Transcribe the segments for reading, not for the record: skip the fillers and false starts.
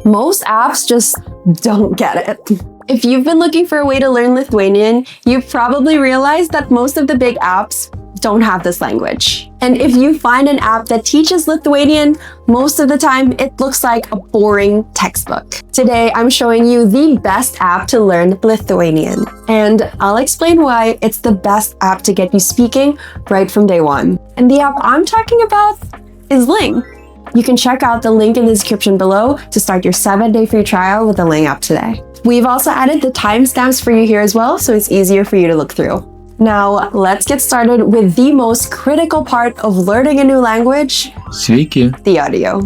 Most apps just don't get it. If you've been looking for a way to learn Lithuanian, you've probably realized that most of the big apps don't have this language. And if you find an app that teaches Lithuanian, most of the time it looks like a boring textbook. Today, I'm showing you the best app to learn Lithuanian. And I'll explain why it's the best app to get you speaking right from day one. And the app I'm talking about is Ling. You can check out the link in the description below to start your 7-day free trial with the Ling app today. We've also added the timestamps for you here as well, so it's easier for you to look through. Now, let's get started with the most critical part of learning a new language, Sveiki. the audio.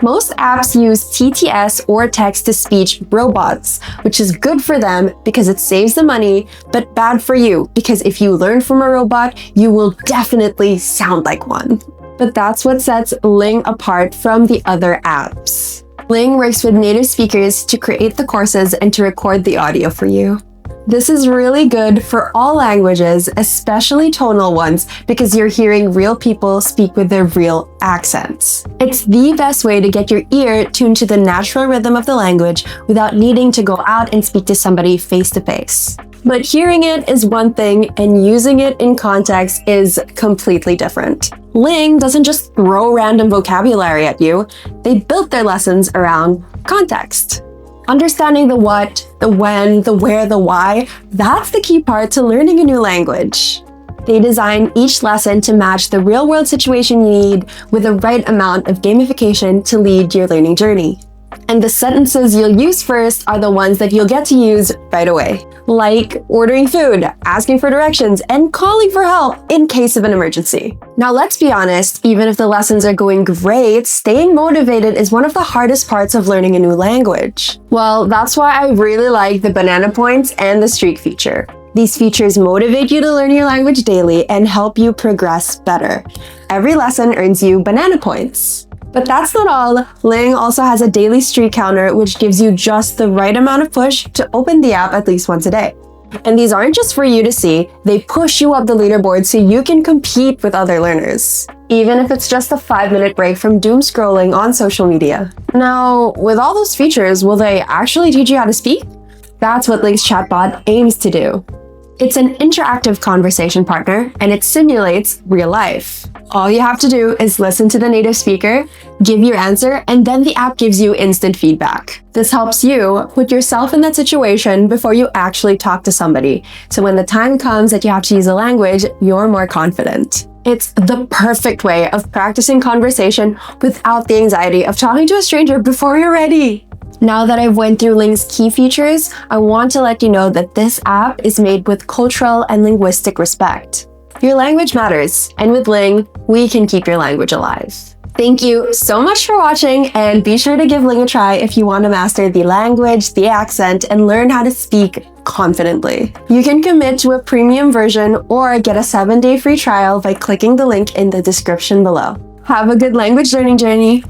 Most apps use TTS or text-to-speech robots, which is good for them because it saves them money, but bad for you because if you learn from a robot, you will definitely sound like one. But that's what sets Ling apart from the other apps. Ling works with native speakers to create the courses and to record the audio for you. This is really good for all languages, especially tonal ones, because you're hearing real people speak with their real accents. It's the best way to get your ear tuned to the natural rhythm of the language without needing to go out and speak to somebody face to face. But hearing it is one thing and using it in context is completely different. Ling doesn't just throw random vocabulary at you, they built their lessons around context. Understanding the what, the when, the where, the why, that's the key part to learning a new language. They design each lesson to match the real-world situation you need with the right amount of gamification to lead your learning journey. And the sentences you'll use first are the ones that you'll get to use right away, like ordering food, asking for directions, and calling for help in case of an emergency. Now, let's be honest, even if the lessons are going great, staying motivated is one of the hardest parts of learning a new language. Well, that's why I really like the banana points and the streak feature. These features motivate you to learn your language daily and help you progress better. Every lesson earns you banana points. But that's not all. Ling also has a daily streak counter, which gives you just the right amount of push to open the app at least once a day. And these aren't just for you to see, they push you up the leaderboard so you can compete with other learners, even if it's just a 5-minute break from doom scrolling on social media. Now, with all those features, will they actually teach you how to speak? That's what Ling's Chatbot aims to do. It's an interactive conversation partner, and it simulates real life. All you have to do is listen to the native speaker, give your answer, and then the app gives you instant feedback. This helps you put yourself in that situation before you actually talk to somebody, so when the time comes that you have to use a language, you're more confident. It's the perfect way of practicing conversation without the anxiety of talking to a stranger before you're ready. Now that I've went through Ling's key features, I want to let you know that this app is made with cultural and linguistic respect. Your language matters, and with Ling, we can keep your language alive. Thank you so much for watching, and be sure to give Ling a try if you want to master the language, the accent, and learn how to speak confidently. You can commit to a premium version or get a 7-day free trial by clicking the link in the description below. Have a good language learning journey!